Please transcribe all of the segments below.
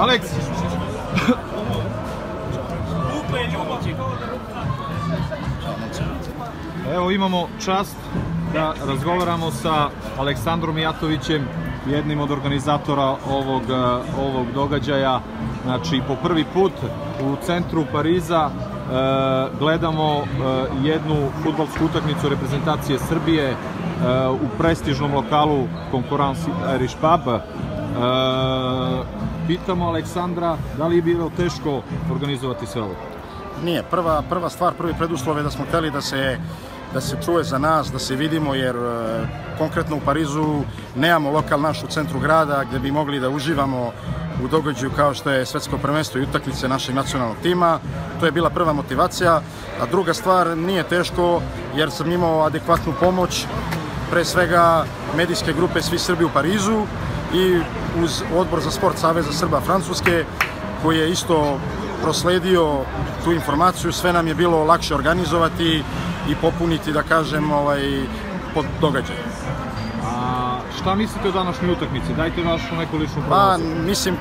Aleks! Evo imamo čast da razgovaramo sa Aleksandrom Mijatovićem, jednim od organizatora ovog događaja. Znači, po prvi put u centru Pariza gledamo jednu fudbalsku utakmicu reprezentacije Srbije u prestižnom lokalu Concurrence Irish Pub. Pitamo Aleksandra, da li je bilo teško organizovati sve ovo? Nije. Prva stvar, prvi preduslov je da smo hteli da se čuje za nas, da se vidimo, jer konkretno u Parizu nemamo lokal naš u centru grada gdje bi mogli da uživamo u događaju kao što je svetsko prvenstvo i utakmice našeg nacionalnog tima. To je bila prva motivacija, a druga stvar, nije teško jer sam imao adekvatnu pomoć, pre svega medijske grupe Svi Srbi u Parizu i uz Odbor za sport Saveza Srba Francuske, koji je isto prosledio tu informaciju. Sve nam je bilo lakše organizovati i popuniti, da kažem, pod događaj. A šta mislite o današnjoj utakmici? Dajte našu neku ličnu prognozu. Mislim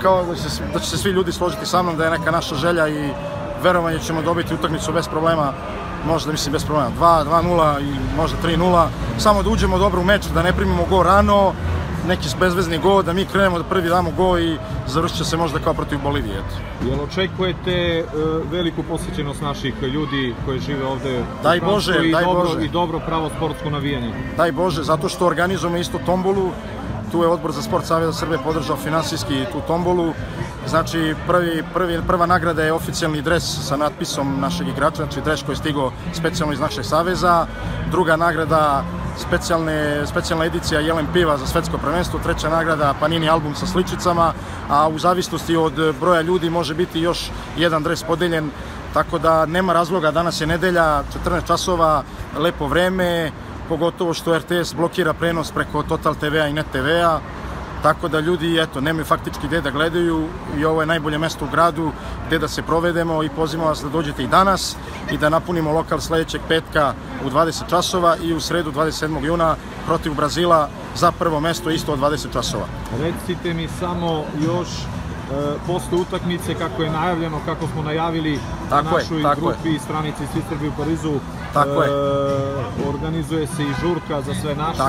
da će se svi ljudi složiti sa mnom, da je neka naša želja i verovanje ćemo dobiti utakmicu bez problema, možda bez problema 2-0 i možda 3-0, samo da uđemo dobro u meč, da ne primimo gol rano, neki bezvezni gol, da mi krenemo da prvi damo gol i završit će se možda kao protiv Bolivije. Jel očekujete veliku posjećenost naših ljudi koji žive ovde daj Bože, i dobro pravo sportsko navijanje? Daj Bože, zato što organizujemo isto tombolu. Tu je Odbor za sport Saveza Srbije podržao finansijski tu tombolu. Znači, prva nagrada je oficijalni dres sa natpisom našeg igrača, znači dres koji je stigao specijalno iz našeg saveza. Druga nagrada, specijalna edicija Jelen piva za svetsko prvenstvo. Treća nagrada, Panini album sa sličicama, a u zavisnosti od broja ljudi može biti još jedan dres podeljen, tako da nema razloga. Danas je nedelja, 14 časova, lepo vreme, pogotovo što RTS blokira prenos preko Total TV-a i Net TV-a, tako da ljudi, eto, nemaju faktički gde da gledaju i ovo je najbolje mesto u gradu gde da se provedemo i pozivamo vas da dođete i danas i da napunimo lokal sledećeg petka u 20 časova i u sredu 27. juna protiv Brazila za prvo mesto isto od 20 časova. Recite mi samo još posle utakmice, kako je najavljeno, kako smo najavili na našoj grupi i stranici Svi Srbi u Parizu, organizuje se i žurka za sve našu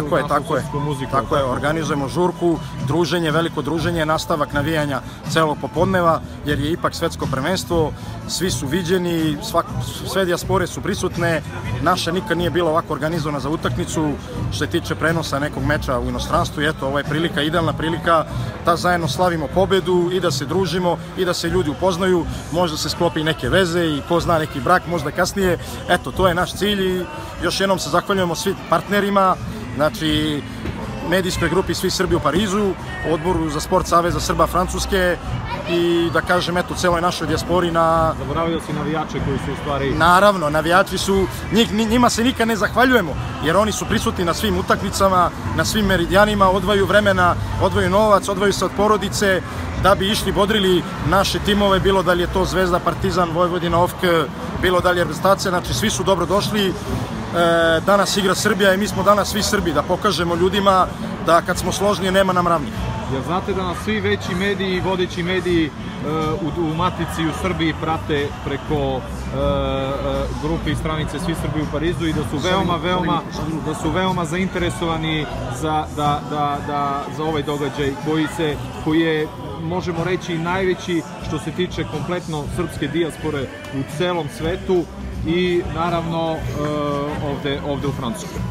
srpsku muziku. Tako je, organizujemo žurku, druženje, veliko druženje, nastavak navijanja celog popodneva, jer je ipak svetsko prvenstvo, svi su viđeni, sve dijaspore su prisutne, naša nikad nije bila ovako organizovana za utakmicu, što se tiče prenosa nekog meča u inostranstvu, i eto, ovo je prilika, idealna prilika da zajedno slavimo pobedu i da se družimo i da se ljudi upoznaju, možda se sklopi neke veze i ko zna neki brak možda kasnije. Eto, to je naš cilj i još jednom se zahvaljujemo svim partnerima, znači medijskoj grupi Svi Srbi u Parizu, Odboru za sport Saveza Srba Francuske i da kažem, eto, celoj našoj dijaspori na... Zaboravio si navijače koji su u stvari... Naravno, navijači su, njima se nikad ne zahvaljujemo, jer oni su prisutni na svim utakmicama, na svim meridijanima, odvaju vremena, odvaju novac, odvaju se od porodice, da bi išli bodrili naše timove, bilo da li je to Zvezda, Partizan, Vojvodina, OFK, bilo da li je reprezentacija, znači svi su dobro došli. Danas igra Srbija i mi smo danas svi Srbi, da pokažemo ljudima da kad smo složni nema nam ravnih. Jer znate da nas svi veći mediji, vodeći mediji u Matici u Srbiji prate preko grupe i stranice Svi Srbi u Parizu i da su veoma zainteresovani za ovaj događaj koji je, možemo reći, najveći što se tiče kompletno srpske dijaspore u celom svetu i naravno ovde u Francuskoj.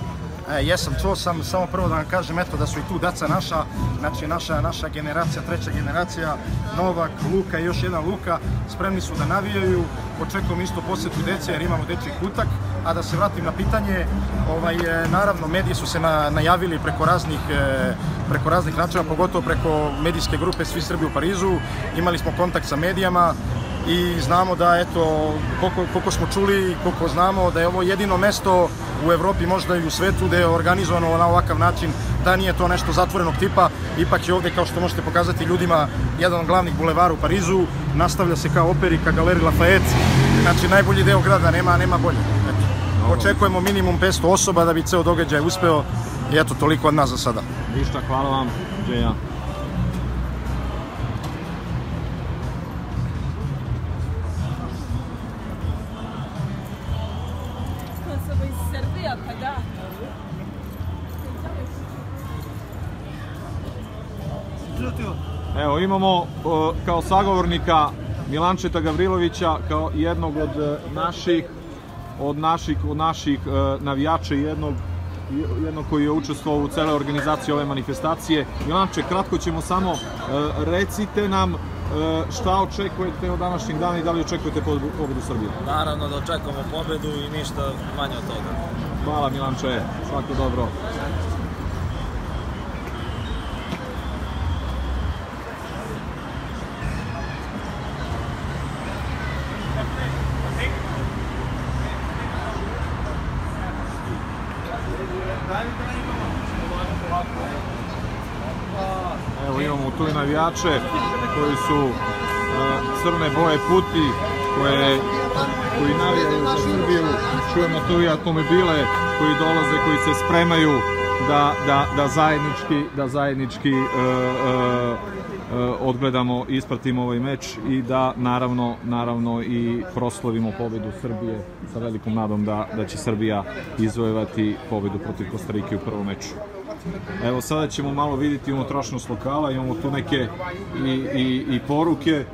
Jesam, čuo sam, samo prvo da vam kažem, eto, da su i tu deca naša, znači naša generacija, treća generacija, Novak, Luka i još jedan Luka, spremni su da navijaju, očekujem isto posjetu dece jer imamo dečji kutak, a da se vratim na pitanje, naravno, mediji su se najavili preko raznih načina, pogotovo preko medijske grupe Svi Srbi u Parizu, imali smo kontakt sa medijama i znamo da, eto, koliko smo čuli, koliko znamo da je ovo jedino mesto u Evropi, možda i u svetu, gde je organizovano na ovakav način, da nije to nešto zatvorenog tipa. Ipak je ovde, kao što možete pokazati ljudima, jedan od glavnih bulevara u Parizu, nastavlja se kao operi, ka Galeriji Lafayette, znači najbolji deo grada, nema bolje. Očekujemo minimum 500 osoba da bi ceo događaj uspeo i eto, toliko od nas za sada. Ništa, hvala vam, Džeja. Evo, imamo kao sagovornika Milančeta Gavrilovića, kao jednog od naših navijača i jednog koji je učestvovao u celoj organizaciji ove manifestacije. Milanče, kratko ćemo samo, recite nam šta očekujete od današnjeg dana i da li očekujete pobedu Srbije? Naravno da očekujemo pobedu i ništa manje od toga. Hvala Milanče, svako dobro. Evo imamo tu i navijače koji su crne boje puti, koji navijaju za Srbiju. Čujemo tu i automobile koji dolaze, koji se spremaju da zajednički odgledamo i ispratimo ovaj meč i da naravno i proslavimo pobedu Srbije sa velikom nadom da će Srbija izvojevati pobedu protiv Kostarike u prvom meču. Evo sada ćemo malo vidjeti unutrašnjost lokala, imamo tu neke i poruke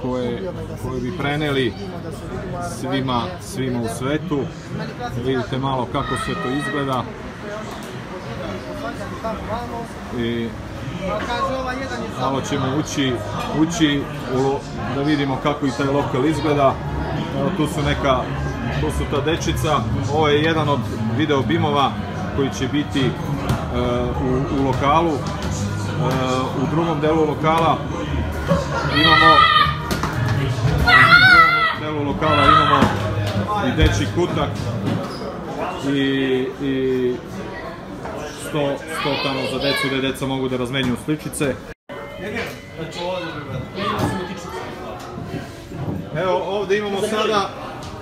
koje bi preneli svima u svetu. Vidite malo kako sve to izgleda. I malo ćemo ući da vidimo kako i taj lokal izgleda. Evo tu su ta dečica. Ovo je jedan od video bimova koji će biti u lokalu. U drugom delu lokala imamo i dečji kutak i sto tamo za decu gde deca mogu da razmenjuju sličice. Evo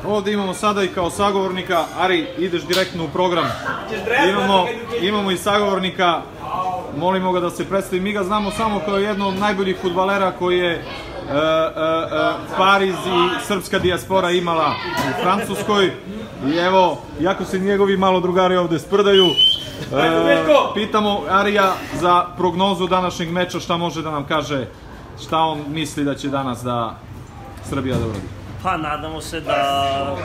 ovde imamo sada i kao sagovornika, Ari, ideš direktno u program. Imamo i sagovornika, molimo ga da se predstavi. Mi ga znamo samo kao jedno od najboljih fudbalera koji je Pariz i srpska dijaspora imala u Francuskoj. I evo, jako se njegovi malo drugari ovde sprdaju. Pitamo Arija za prognozu današnjeg meča, šta može da nam kaže, šta on misli da će danas da Srbija da uradi. Pa nadamo se da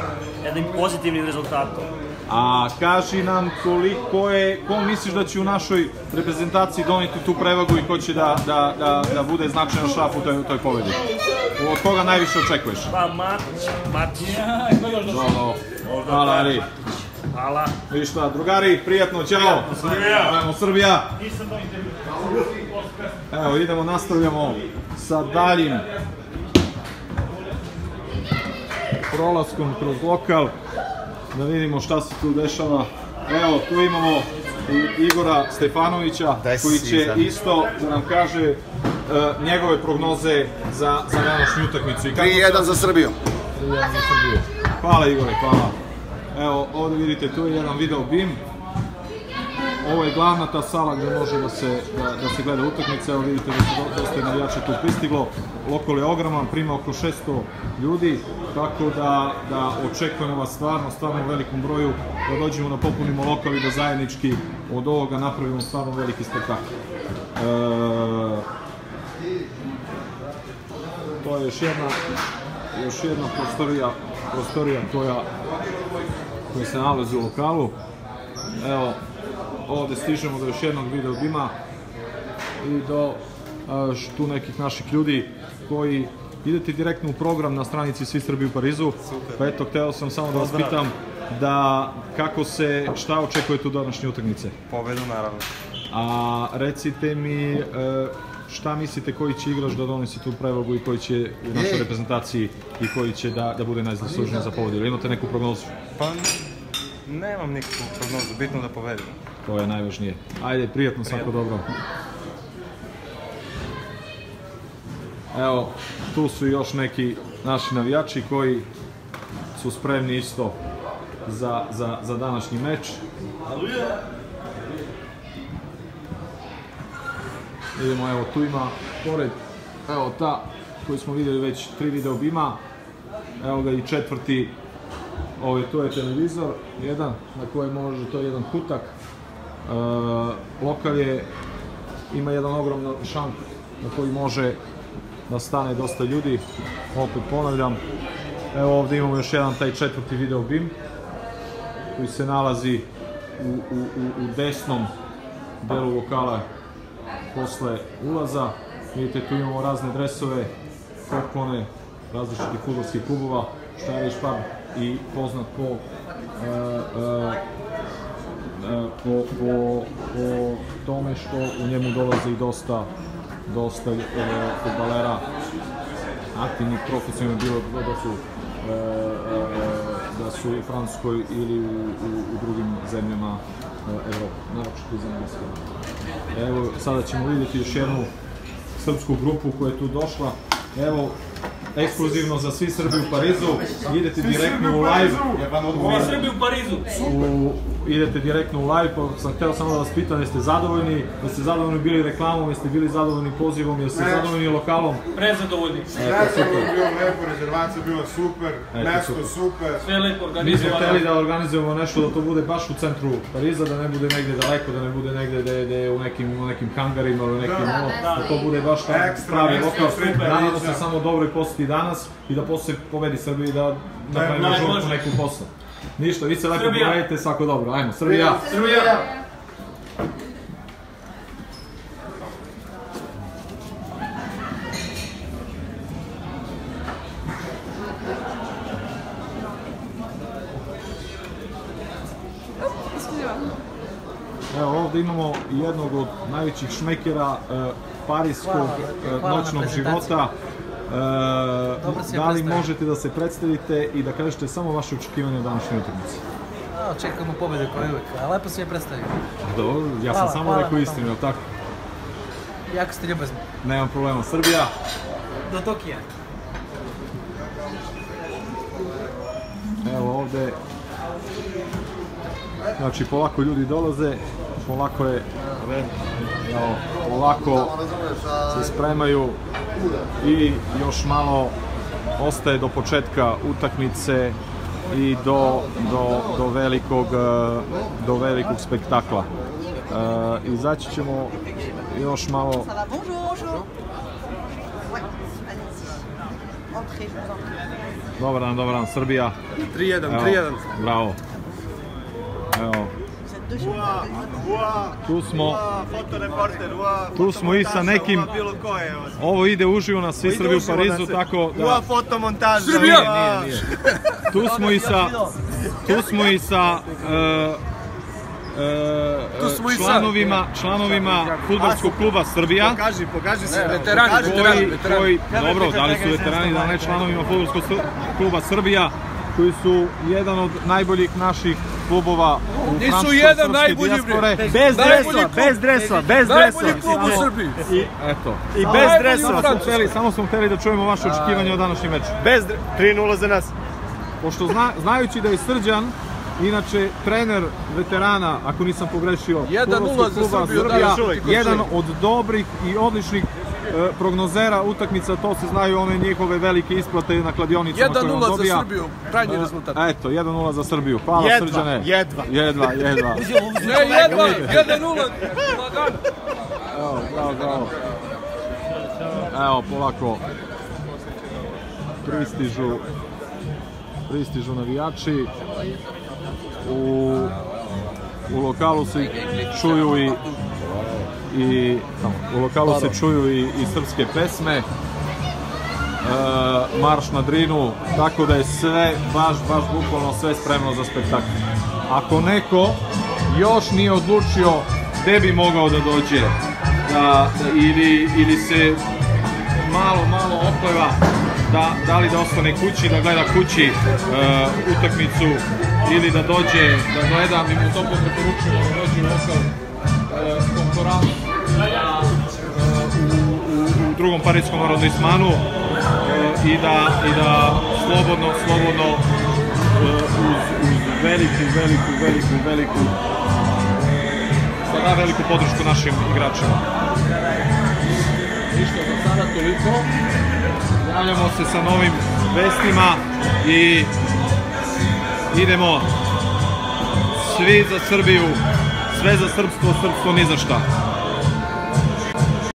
jednim pozitivnim rezultatom. A kaži nam ko misliš da će u našoj reprezentaciji doneti tu prevagu i ko će da bude značajan šraf u toj pobedi? Od koga najviše očekuješ? Pa Matić. Hvala Ari. Hvala. Vidiš šta, drugari, prijatno, ćao. Ajmo Srbija. Evo, nastavljamo sa daljim prolaskom kroz lokal, da vidimo šta se tu dešava. Evo, tu imamo Igora Stefanovića, koji će isto da nam kaže njegove prognoze za današnju utakmicu. 3-1 za Srbiju. Hvala Igore, hvala. Evo, ovdje vidite, tu je jedan video BIM. Ovo je glavna ta sala gdje može da se gleda utakmica. Evo vidite da se dosta navijača tu pristiglo. Lokal je ogroman, prima oko 600 ljudi, tako da očekujemo vas stvarno u velikom broju, da dođemo da popunimo lokal i da zajednički od ovoga napravimo stvarno veliki spektakl. To je još jedna prostorija koja se nalazi u lokalu. Evo, ovde stižemo do još jednog video bima i do tu nekih naših ljudi koji idete direktno u program na stranici Svi Srbi u Parizu. Pa eto, hteo sam samo da vas pitam šta očekujete u današnje utakmice? Pobedu, naravno. A recite mi, šta mislite koji će igrač da donesi tu prevagu i koji će u našoj reprezentaciji i koji će da bude najzaslužniji za pobedu? Imate neku prognozu? Pa, nemam nikakvu prognozu, bitno da pobedimo. To je najvažnije. Ajde, prijatno, svako dobro. Evo, tu su još neki naši navijači koji su spremni isto za današnji meč. Idemo, evo, tu ima, pored, evo ta, koju smo vidjeli već 3 video bima, evo ga i četvrti, tu je televizor, jedan, na kojem može, to je jedan kutak. Lokal je ima jedan ogroman šank na koji može da stane dosta ljudi. Opet ponavljam, evo ovdje imamo još jedan taj četvrti video BIM koji se nalazi u desnom delu lokala posle ulaza. Vidite, tu imamo razne dresove, poklone različitih fudbalskih klubova, Štajriš pub i poznat po tome što u njemu dolazi dosta fudbalera aktivnih, profesionalnih, bilo da su u Francuskoj ili u drugim zemljama Evrope, naročito iz Engleske. Evo, sada ćemo vidjeti još jednu srpsku grupu koja je tu došla. Evo, ekskluzivno za Svi Srbi u Parizu, idete direktno u live. Svi Srbi u Parizu! Idete direktno u live, pa sam htio samo da vas pitam, jeste zadovoljni? Jeste zadovoljni bili reklamom, jeste bili zadovoljni pozivom, jeste zadovoljni lokalom? Prezadovoljni. Razgovor je bio lepo, rezervacija bila super, mesto super. Sve lepo Mi smo organizovano. hteli da organizujemo nešto da to bude baš u centru Pariza, da ne bude negdje daleko, da ne bude negdje u nekim hangarima ili nekim, da to bude baš pravi lokal. Nadam se samo dobroj posjeti danas i da posle pobedi Srbiji, da napravimo žurku neku posle. Ništa, vi se lepo povedite, svako dobro. Ajmo, Srbija! Srbija! Evo, ovdje imamo jednog od najvećih šmekera parijskog noćnog života. Da li možete da se predstavite i da kažete samo vaše očekivanje o današnjoj utakmici? Očekujemo pobjede kao i uvijek, a lepo se je predstavio. Dobro, ja sam samo rekao istinu, je li tako? Jako ste ljubazni. Nemam problema. Srbija? Do Tokija. Evo ovdje, znači polako ljudi dolaze, polako se spremaju i još malo ostaje do početka utakmice i do velikog spektakla. Izaći ćemo još malo. Dobar dan, Srbija. 3-1. Bravo. Evo. Tu smo i sa nekim, ovo ide uživo na Svi Srbi u Parizu, tako da... Ua fotomontaža! Srbija! Nije. Tu smo i sa članovima fudbalskog kluba Srbija. Pokaži se. Veterani. Dobro, da li su veterani, da ne članovima fudbalskog kluba Srbija, koji su jedan od najboljih naših klubova u francusko-srpske dijaspore. Bez dresa. Najbolji klub u Srbiji. I bez dresa. Samo smo hteli da čujemo vaše očekivanje o današnjem meču. 3-0 za nas. Pošto znajući da je Srđan, inače trener veterana, ako nisam pogrešio, fudbalskog kluba Srbija, jedan od dobrih i odličnih prognozera utakmica, to se znaju one njihove velike isplate na kladionicama koje on dobija. 1-0 za Srbiju, krajnji rezultat. Eto, 1-0 za Srbiju. Hvala Srđane. Jedva. Ne, jedva, 1-0. Bravo. Evo, polako pristižu navijači. U lokalu se čuju i srpske pesme, marš na Drinu, tako da je sve, baš bukvalno sve spremno za spektakl. Ako neko još nije odlučio gde bi mogao da dođe, ili se malo opleva, da li da ostane kući, da gleda kući utakmicu, ili da dođe da gleda, mi mu toplo preporučujemo da dođe u lokal Kontoran u drugom parijskom arondismanu i da slobodno uz veliku podršku našim igračima. Ništa za sada, toliko. Javljamo se sa novim vestima i idemo svi za Srbiju, sve za srpstvo, srpstvo ni za šta.